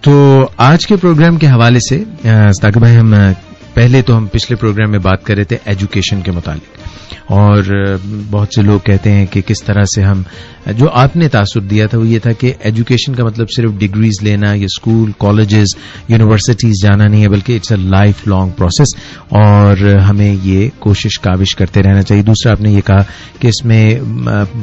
تو آج کے پروگرام کے حوالے سے ثاقب بھائی، ہم پچھلے پروگرام میں بات کر رہے تھے ایجوکیشن کے متعلق، اور بہت سے لوگ کہتے ہیں کہ کس طرح سے ہم، جو آپ نے تاثر دیا تھا وہ یہ تھا کہ ایجوکیشن کا مطلب صرف ڈگریز لینا یا اسکول، کالجز، یونیورسٹیز جانا نہیں ہے، بلکہ it's a lifelong process, اور ہمیں یہ کوشش کاوش کرتے رہنا چاہیے. دوسرا آپ نے یہ کہا کہ اس میں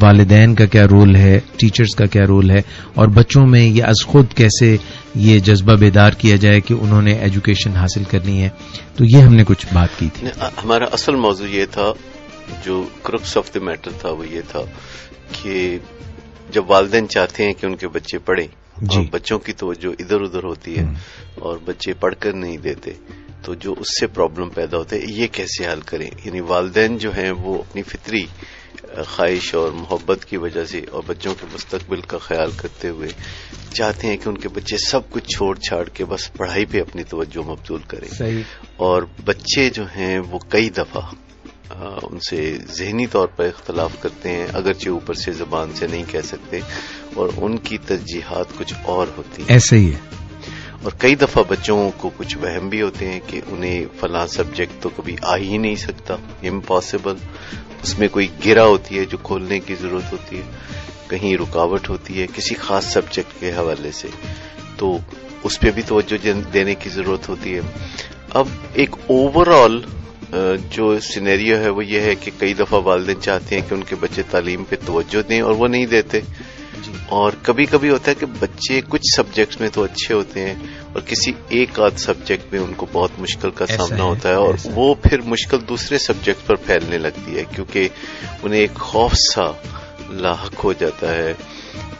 والدین کا کیا رول ہے، ٹیچرز کا کیا رول ہے، اور بچوں میں یہ از خود کیسے یہ جذبہ بیدار کیا جائے کہ انہوں نے ایجوکیشن حاصل کرنی ہے. تو یہ ہم نے کچھ بات کی تھی. ہمارا اصل موضوع یہ تھا، جو کرکس آف دی میٹر تھا وہ یہ تھا کہ جب والدین چاہتے ہیں کہ ان کے بچے پڑھیں اور بچوں کی توجہ ادھر ادھر ہوتی ہے اور بچے پڑھ کر نہیں دیتے، تو جو اس سے پرابلم پیدا ہوتے ہیں یہ کیسے حل کریں. یعنی والدین جو ہیں وہ اپنی فطری خواہش اور محبت کی وجہ سے اور بچوں کے مستقبل کا خیال کرتے ہوئے چاہتے ہیں کہ ان کے بچے سب کچھ چھوڑ چھاڑ کے بس پڑھائی پہ اپنی توجہ مبذول کریں. اور بچے جو ہیں وہ کئی دفعہ ان سے ذہنی طور پر اختلاف کرتے ہیں، اگرچہ اوپر سے زبان سے نہیں کہہ سکتے، اور ان کی ترجیحات کچھ اور ہوتی ہیں. ایسے ہی ہے. اور کئی دفعہ بچوں کو کچھ وہم بھی ہوتے ہیں کہ انہیں فلاں سبجیکٹ تو کبھی آ ہی نہیں سکتا، امپاسبل. اس میں کوئی گرہ ہوتی ہے جو کھولنے کی ضرورت ہوتی ہے، کہیں رکاوٹ ہوتی ہے کسی خاص سبجیکٹ کے حوالے سے، تو اس پہ بھی توجہ دینے کی ضرورت ہوتی ہے. اب ایک اوور آل جو سینیریو ہے وہ یہ ہے کہ کئی دفعہ والدین چاہتے ہیں کہ ان کے بچے تعلیم پہ توجہ دیں اور وہ نہیں دیتے. اور کبھی کبھی ہوتا ہے کہ بچے کچھ سبجیکٹس میں تو اچھے ہوتے ہیں اور کسی ایک آدھ سبجیکٹ میں ان کو بہت مشکل کا سامنا ہوتا ہے، اور وہ پھر مشکل دوسرے سبجیکٹ پر پھیلنے لگتی ہے، کیونکہ انہیں ایک خوف سا لاحق ہو جاتا ہے.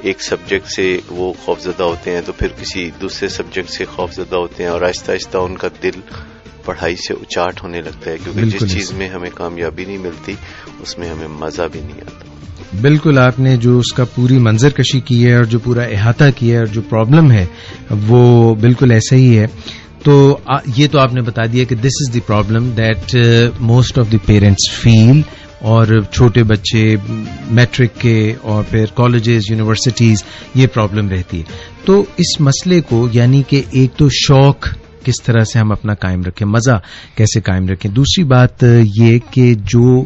ایک سبجیکٹ سے وہ خوف زدہ ہوتے ہیں تو پھر کسی دوسرے سبجیکٹ سے خوف زدہ ہوتے ہیں، اور آہستہ آہستہ ان کا دل پڑھائی سے اچاٹ ہونے لگتا ہے، کیونکہ جس چیز میں ہمیں کامیابی نہیں ملتی اس میں ہمیں مزہ بھی نہیں آتا. بالکل، آپ نے جو اس کا پوری منظر کشی کی ہے اور جو پورا احاطہ کیا ہے اور جو پرابلم ہے وہ بالکل ایسا ہی ہے. تو یہ تو آپ نے بتا دیا کہ this is the problem that most of the parents feel, اور چھوٹے بچے میٹرک کے اور پھر کالجز، یونیورسٹیز، یہ پرابلم رہتی ہے. تو اس مسئلے کو، یعنی کہ ایک تو شوق کس طرح سے ہم اپنا قائم رکھیں، مزہ کیسے قائم رکھیں، دوسری بات یہ کہ جو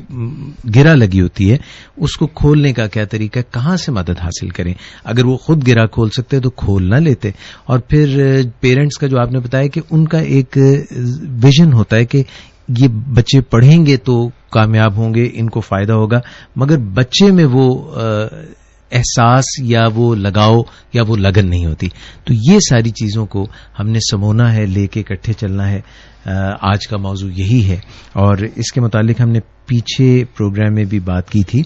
گرہ لگی ہوتی ہے اس کو کھولنے کا کیا طریقہ ہے، کہاں سے مدد حاصل کریں. اگر وہ خود گرہ کھول سکتے تو کھول نہ لیتے. اور پھر پیرنٹس کا جو آپ نے بتایا کہ ان کا ایک ویژن ہوتا ہے کہ یہ بچے پڑھیں گے تو کامیاب ہوں گے، ان کو فائدہ ہوگا، مگر بچے میں وہ احساس یا وہ لگاؤ یا وہ لگن نہیں ہوتی. تو یہ ساری چیزوں کو ہم نے سمونا ہے، لے کے اکٹھے چلنا ہے. آج کا موضوع یہی ہے، اور اس کے متعلق ہم نے پیچھے پروگرام میں بھی بات کی تھی.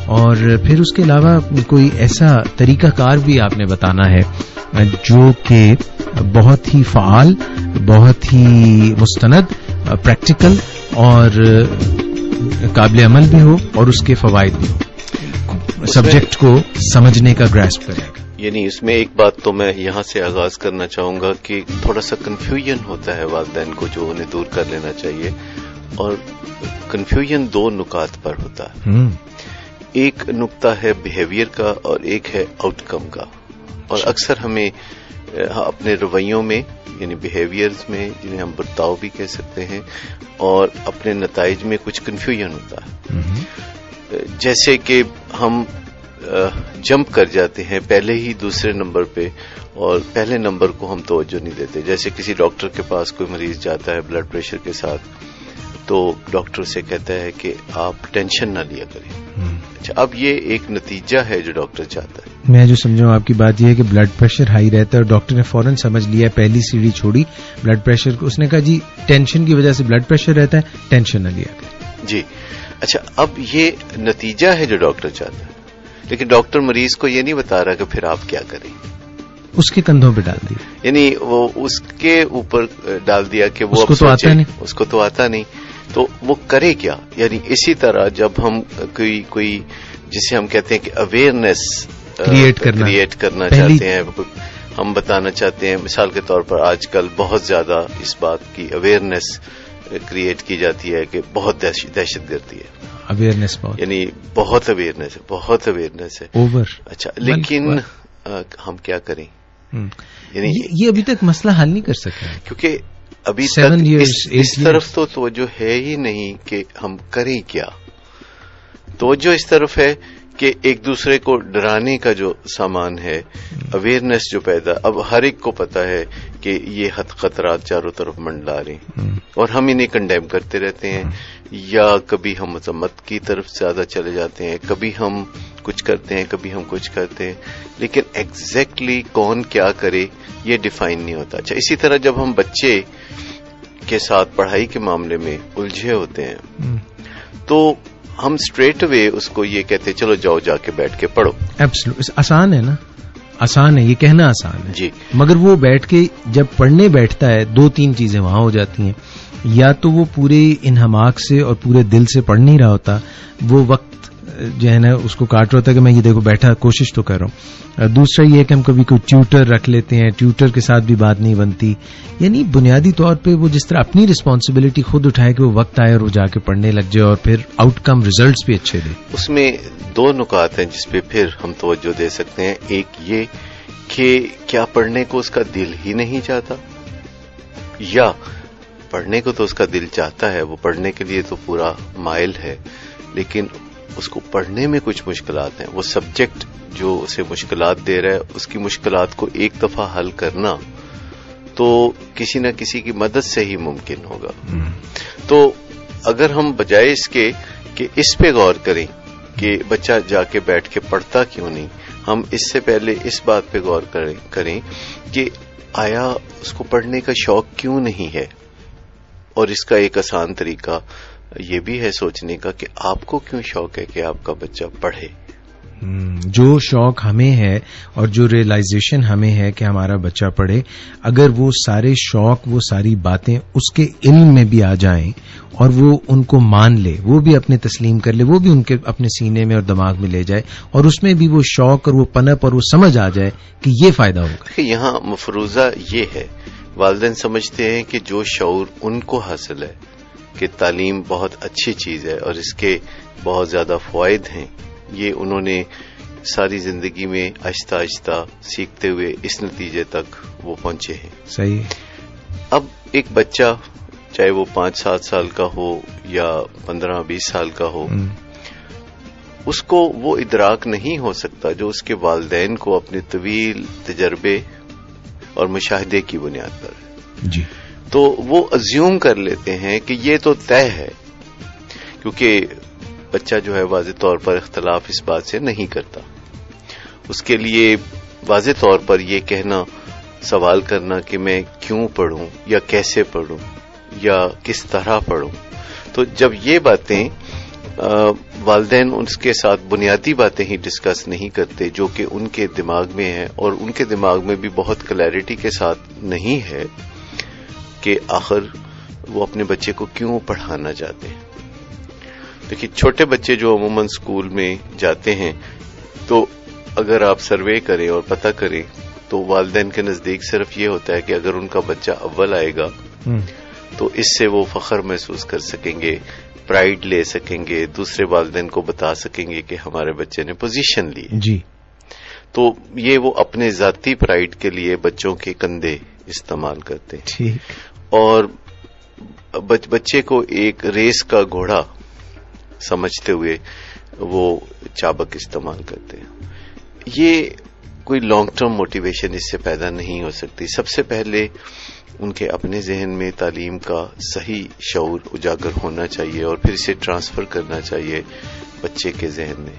اور پھر اس کے علاوہ کوئی ایسا طریقہ کار بھی آپ نے بتانا ہے جو کہ بہت ہی فعال، بہت ہی مستند، پریکٹیکل اور قابل عمل بھی ہو، اور اس کے فوائد بھی ہو، سبجیکٹ کو سمجھنے کا گراسپ کرے گا. یعنی اس میں ایک بات تو میں یہاں سے آغاز کرنا چاہوں گا کہ تھوڑا سا کنفیوژن ہوتا ہے والدین کو، جو انہیں دور کر لینا چاہیے. اور کنفیوژن دو نکات پر ہوتا ہے. ایک نقطہ ہے بیہیویئر کا اور ایک ہے آؤٹ کم کا. اور اکثر ہمیں اپنے رویوں میں، یعنی بیہیویئرز میں، جنہیں ہم برتاؤ بھی کہہ سکتے ہیں، اور اپنے نتائج میں کچھ کنفیوژن ہوتا ہے. جیسے کہ ہم جمپ کر جاتے ہیں پہلے ہی دوسرے نمبر پہ، اور پہلے نمبر کو ہم توجہ نہیں دیتے. جیسے کسی ڈاکٹر کے پاس کوئی مریض جاتا ہے بلڈ پریشر کے ساتھ، تو ڈاکٹر سے کہتا ہے کہ آپ ٹینشن نہ لیا کریں. اچھا، اب یہ ایک نتیجہ ہے جو ڈاکٹر چاہتا ہے. میں جو سمجھوں آپ کی بات یہ ہے کہ بلڈ پریشر ہائی رہتا ہے اور ڈاکٹر نے فوراً سمجھ لیا، پہلی سیڑھی چھوڑی بلڈ پریشر کو، اس نے کہا جی ٹینشن کی وجہ سے بلڈ پریشر رہتا ہے، ٹینشن نہ لیا کریں. جی اچھا، اب یہ نتیجہ ہے جو ڈاکٹر چاہتا ہے، لیکن ڈاکٹر مریض کو یہ نہیں بتا رہا کہ پھر آپ کیا کریں. اس کے کندھوں پہ ڈال دیا، یعنی وہ اس کے اوپر ڈال دیا کہ وہ اس کو تو آتا نہیں، اس کو تو آتا نہیں، تو وہ کرے کیا. یعنی اسی طرح جب ہم کوئی جسے ہم کہتے ہیں کہ اویئرنیس کریٹ کرنا چاہتے ہیں، ہم بتانا چاہتے ہیں، مثال کے طور پر آج کل بہت زیادہ اس بات کی اویئرنیس کریٹ کی جاتی ہے کہ بہت دہشت گردی ہے. اویئرنیس بہت، یعنی بہت اویئرنیس ہے، بہت اویئرنیس ہے، اوور. اچھا، لیکن ہم کیا کریں؟ یعنی یہ ابھی تک مسئلہ حل نہیں کر سکا، کیونکہ ابھی تک اس طرف تو توجہ ہے ہی نہیں کہ ہم کریں کیا. توجہ اس طرف ہے کہ ایک دوسرے کو ڈرانے کا جو سامان ہے، اویئرنیس جو پیدا، اب ہر ایک کو پتا ہے کہ یہ خطرات چاروں طرف منڈلا رہے ہیں اور ہم انہیں کنڈیم کرتے رہتے ہیں، یا کبھی ہم مذمت کی طرف زیادہ چلے جاتے ہیں، کبھی ہم کچھ کرتے ہیں، کبھی ہم کچھ کرتے ہیں، لیکن ایگزیکٹلی کون کیا کرے یہ ڈیفائن نہیں ہوتا. اچھا، اسی طرح جب ہم بچے کے ساتھ پڑھائی کے معاملے میں الجھے ہوتے ہیں تو ہم اسٹریٹ اوے اس کو یہ کہتے ہیں چلو جاؤ جا کے بیٹھ کے پڑھو. آسان ہے نا، آسان ہے، یہ کہنا آسان ہے جی، مگر وہ بیٹھ کے جب پڑھنے بیٹھتا ہے 2-3 چیزیں وہاں ہو جاتی ہیں. یا تو وہ پورے انہماک سے اور پورے دل سے پڑھ نہیں رہا ہوتا، وہ وقت جو ہے نا اس کو کاٹ رہا ہوتا ہے کہ میں یہ دیکھو بیٹھا کوشش تو کر رہا ہوں. دوسرا یہ ہے کہ ہم کبھی کوئی ٹیوٹر رکھ لیتے ہیں، ٹیوٹر کے ساتھ بھی بات نہیں بنتی. یعنی بنیادی طور پہ وہ جس طرح اپنی رسپانسبلٹی خود اٹھائے کہ وہ وقت آئے اور وہ جا کے پڑھنے لگ جائے اور پھر آؤٹ کم ریزلٹس بھی اچھے دے. اس میں 2 نکات ہیں جس پہ پھر ہم توجہ دے سکتے ہیں. ایک یہ کہ کیا پڑھنے کو اس کا دل ہی نہیں چاہتا، یا پڑھنے کو تو اس کا دل چاہتا ہے، وہ پڑھنے کے لیے تو پورا مائل ہے، لیکن اس کو پڑھنے میں کچھ مشکلات ہیں. وہ سبجیکٹ جو اسے مشکلات دے رہا ہے، اس کی مشکلات کو ایک دفعہ حل کرنا تو کسی نہ کسی کی مدد سے ہی ممکن ہوگا. تو اگر ہم بجائے اس کے کہ اس پہ غور کریں کہ بچہ جا کے بیٹھ کے پڑھتا کیوں نہیں، ہم اس سے پہلے اس بات پہ غور کریں کہ آیا اس کو پڑھنے کا شوق کیوں نہیں ہے. اور اس کا ایک آسان طریقہ یہ بھی ہے سوچنے کا کہ آپ کو کیوں شوق ہے کہ آپ کا بچہ پڑھے. جو شوق ہمیں ہے اور جو ریئلائزیشن ہمیں ہے کہ ہمارا بچہ پڑھے، اگر وہ سارے شوق، وہ ساری باتیں اس کے علم میں بھی آ جائیں اور وہ ان کو مان لے، وہ بھی اپنے تسلیم کر لے، وہ بھی ان کے اپنے سینے میں اور دماغ میں لے جائے اور اس میں بھی وہ شوق اور وہ پنپ اور وہ سمجھ آ جائے کہ یہ فائدہ ہوگا. یہاں مفروضہ یہ ہے، والدین سمجھتے ہیں کہ جو شعور ان کو حاصل ہے کہ تعلیم بہت اچھی چیز ہے اور اس کے بہت زیادہ فوائد ہیں، یہ انہوں نے ساری زندگی میں آہستہ آہستہ سیکھتے ہوئے اس نتیجے تک وہ پہنچے ہیں. صحیح. اب ایک بچہ چاہے وہ 5-7 سال کا ہو یا 15-20 سال کا ہو، اس کو وہ ادراک نہیں ہو سکتا جو اس کے والدین کو اپنے طویل تجربے اور مشاہدے کی بنیاد پر جی. تو وہ ازیوم کر لیتے ہیں کہ یہ تو طے ہے، کیونکہ بچہ جو ہے واضح طور پر اختلاف اس بات سے نہیں کرتا. اس کے لیے واضح طور پر یہ کہنا، سوال کرنا کہ میں کیوں پڑھوں یا کیسے پڑھوں یا کس طرح پڑھوں، تو جب یہ باتیں والدین اس کے ساتھ بنیادی باتیں ہی ڈسکس نہیں کرتے جو کہ ان کے دماغ میں ہیں، اور ان کے دماغ میں بھی بہت کلیئرٹی کے ساتھ نہیں ہے کہ آخر وہ اپنے بچے کو کیوں پڑھانا چاہتے ہیں. دیکھیے، چھوٹے بچے جو عموماً اسکول میں جاتے ہیں، تو اگر آپ سروے کریں اور پتہ کریں تو والدین کے نزدیک صرف یہ ہوتا ہے کہ اگر ان کا بچہ اول آئے گا تو اس سے وہ فخر محسوس کر سکیں گے، پرائیڈ لے سکیں گے، دوسرے والدین کو بتا سکیں گے کہ ہمارے بچے نے پوزیشن لی جی. تو یہ وہ اپنے ذاتی پرائیڈ کے لیے بچوں کے کندھے استعمال کرتے ہیں. ٹھیک. اور بچے کو ایک ریس کا گھوڑا سمجھتے ہوئے وہ چابک استعمال کرتے ہیں. یہ کوئی لانگ ٹرم موٹیویشن اس سے پیدا نہیں ہو سکتی. سب سے پہلے ان کے اپنے ذہن میں تعلیم کا صحیح شعور اجاگر ہونا چاہیے اور پھر اسے ٹرانسفر کرنا چاہیے بچے کے ذہن میں.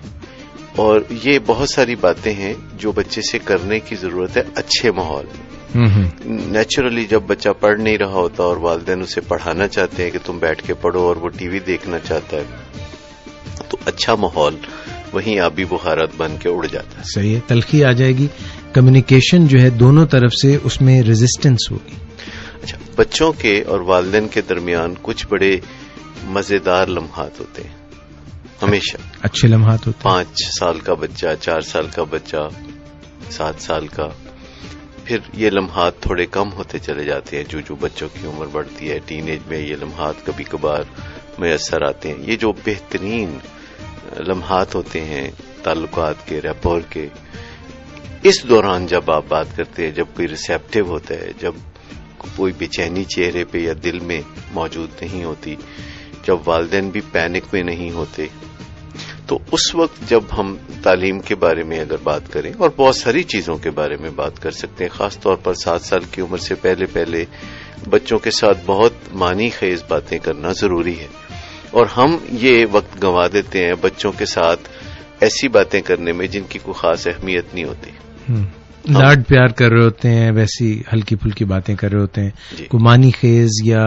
اور یہ بہت ساری باتیں ہیں جو بچے سے کرنے کی ضرورت ہے اچھے ماحول میں. نیچرلی جب بچہ پڑھ نہیں رہا ہوتا اور والدین اسے پڑھانا چاہتے ہیں کہ تم بیٹھ کے پڑھو اور وہ ٹی وی دیکھنا چاہتا ہے، تو اچھا ماحول وہیں آبی بخارات بن کے اڑ جاتا ہے. صحیح ہے. تلخی آ جائے گی، کمیونیکیشن جو ہے دونوں طرف سے اس میں ریزسٹنس ہوگی. اچھا، بچوں کے اور والدین کے درمیان کچھ بڑے مزیدار لمحات ہوتے ہیں، ہمیشہ اچھے لمحات ہوتے ہیں. 5 سال کا بچہ، 4 سال کا بچہ، 7 سال کا، پھر یہ لمحات تھوڑے کم ہوتے چلے جاتے ہیں جو بچوں کی عمر بڑھتی ہے. ٹین ایج میں یہ لمحات کبھی کبھار میسر آتے ہیں. یہ جو بہترین لمحات ہوتے ہیں تعلقات کے، ریپور کے، اس دوران جب آپ بات کرتے ہیں، جب کوئی ریسیپٹیو ہوتا ہے، جب کوئی بے چینی چہرے پہ یا دل میں موجود نہیں ہوتی، جب والدین بھی پینک میں نہیں ہوتے، تو اس وقت جب ہم تعلیم کے بارے میں اگر بات کریں، اور بہت ساری چیزوں کے بارے میں بات کر سکتے ہیں، خاص طور پر 7 سال کی عمر سے پہلے بچوں کے ساتھ بہت معنی خیز باتیں کرنا ضروری ہے، اور ہم یہ وقت گنوا دیتے ہیں بچوں کے ساتھ ایسی باتیں کرنے میں جن کی کوئی خاص اہمیت نہیں ہوتی. لاڈ پیار کر رہے ہوتے ہیں، ویسی ہلکی پھلکی باتیں کر رہے ہوتے ہیں، کوئی معنی خیز یا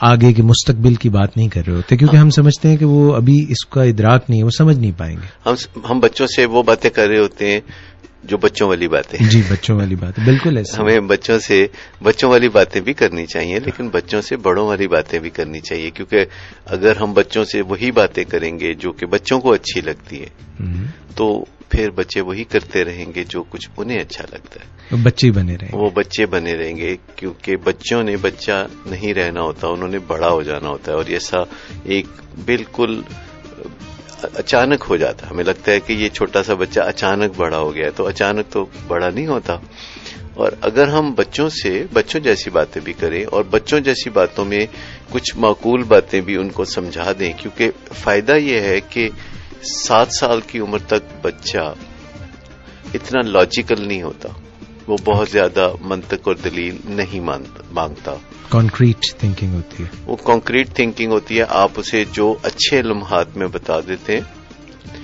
آگے کے مستقبل کی بات نہیں کر رہے ہوتے، کیونکہ ہم سمجھتے ہیں کہ وہ ابھی اس کا ادراک نہیں ہے، وہ سمجھ نہیں پائیں گے. ہم بچوں سے وہ باتیں کر رہے ہوتے ہیں جو بچوں والی باتیں. جی، بچوں والی باتیں، بالکل ایسا. ہمیں بچوں والی باتیں بھی کرنی چاہیے، لیکن بچوں سے بڑوں والی باتیں بھی کرنی چاہیے، کیونکہ اگر ہم بچوں سے وہی باتیں کریں گے جو کہ بچوں کو اچھی لگتی ہے، تو پھر بچے وہی کرتے رہیں گے جو کچھ انہیں اچھا لگتا ہے. وہ بچے بنے رہیں گے، کیونکہ بچوں نے بچہ نہیں رہنا ہوتا، انہوں نے بڑا ہو جانا ہوتا ہے، اور ایسا ایک بالکل اچانک ہو جاتا. ہمیں لگتا ہے کہ یہ چھوٹا سا بچہ اچانک بڑا ہو گیا ہے، تو اچانک تو بڑا نہیں ہوتا. اور اگر ہم بچوں جیسی باتیں بھی کریں، اور بچوں جیسی باتوں میں کچھ معقول باتیں بھی ان کو سمجھا دیں، کیونکہ فائدہ یہ ہے کہ 7 سال کی عمر تک بچہ اتنا لاجیکل نہیں ہوتا، وہ بہت زیادہ منطق اور دلیل نہیں مانگتا. کانکریٹ تھنکنگ ہوتی ہے، وہ کانکریٹ تھنکنگ ہوتی ہے. آپ اسے جو اچھے لمحات میں بتا دیتے ہیں،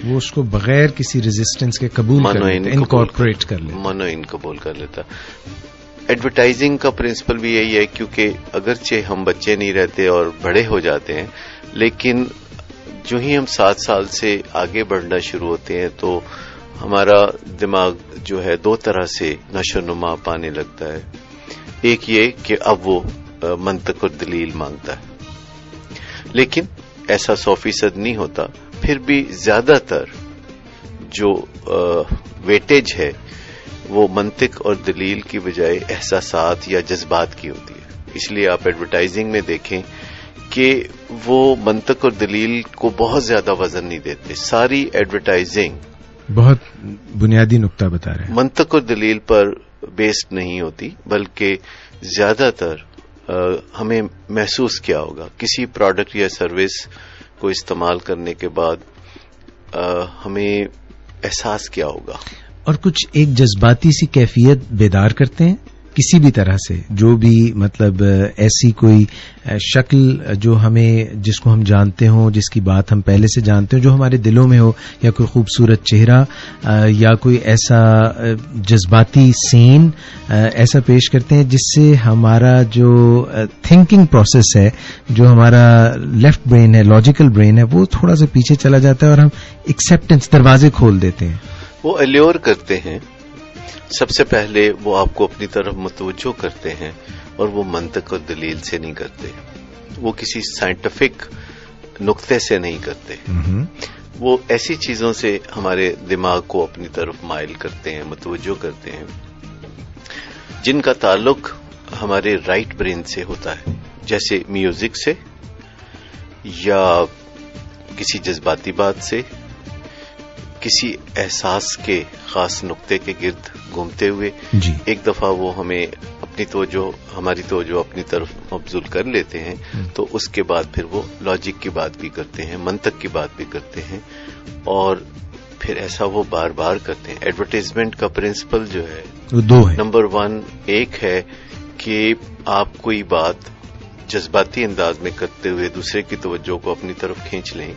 وہ اس کو بغیر کسی ریزسٹنس کے قبول انکارپوریٹ کر لیتا، منوئن قبول کر لیتا. ایڈورٹائزنگ کا پرنسپل بھی یہی ہے، کیونکہ اگرچہ ہم بچے نہیں رہتے اور بڑے ہو جاتے ہیں، لیکن جو ہی ہم 7 سال سے آگے بڑھنا شروع ہوتے ہیں تو ہمارا دماغ جو ہے 2 طرح سے نشو و نما پانے لگتا ہے. ایک یہ کہ اب وہ منطق اور دلیل مانگتا ہے، لیکن ایسا 100% نہیں ہوتا. پھر بھی زیادہ تر جو ویٹیج ہے وہ منطق اور دلیل کی بجائے احساسات یا جذبات کی ہوتی ہے. اس لیے آپ ایڈورٹائزنگ میں دیکھیں کہ وہ منطق اور دلیل کو بہت زیادہ وزن نہیں دیتے. ساری ایڈورٹائزنگ بہت بنیادی نقطہ بتا رہے ہیں، منطق اور دلیل پر بیسڈ نہیں ہوتی، بلکہ زیادہ تر ہمیں محسوس کیا ہوگا کسی پروڈکٹ یا سروس کو استعمال کرنے کے بعد ہمیں احساس کیا ہوگا، اور کچھ ایک جذباتی سی کیفیت بیدار کرتے ہیں کسی بھی طرح سے، جو بھی مطلب ایسی کوئی شکل جو جس کو ہم جانتے ہوں، جس کی بات ہم پہلے سے جانتے ہوں، جو ہمارے دلوں میں ہو، یا کوئی خوبصورت چہرہ یا کوئی ایسا جذباتی سین ایسا پیش کرتے ہیں جس سے ہمارا جو تھنکنگ پروسیس ہے، جو ہمارا لیفٹ برین ہے، لاجیکل برین ہے، وہ تھوڑا سا پیچھے چلا جاتا ہے اور ہم ایکسیپٹنس دروازے کھول دیتے ہیں. وہ الیور کرتے ہیں. سب سے پہلے وہ آپ کو اپنی طرف متوجہ کرتے ہیں، اور وہ منطق اور دلیل سے نہیں کرتے، وہ کسی سائنٹیفک نقطے سے نہیں کرتے. وہ ایسی چیزوں سے ہمارے دماغ کو اپنی طرف مائل کرتے ہیں، متوجہ کرتے ہیں، جن کا تعلق ہمارے رائٹ برین سے ہوتا ہے، جیسے میوزک سے یا کسی جذباتی بات سے، کسی احساس کے خاص نقطے کے گرد گھومتے ہوئے. جی. ایک دفعہ وہ ہمیں ہماری توجہ اپنی طرف مبذول کر لیتے ہیں، تو اس کے بعد پھر وہ لاجک کی بات بھی کرتے ہیں، منطق کی بات بھی کرتے ہیں، اور پھر ایسا وہ بار بار کرتے ہیں. ایڈورٹائزمنٹ کا پرنسپل جو ہے وہ 2 ہے. نمبر 1 ایک ہے کہ آپ کوئی بات جذباتی انداز میں کرتے ہوئے دوسرے کی توجہ کو اپنی طرف کھینچ لیں،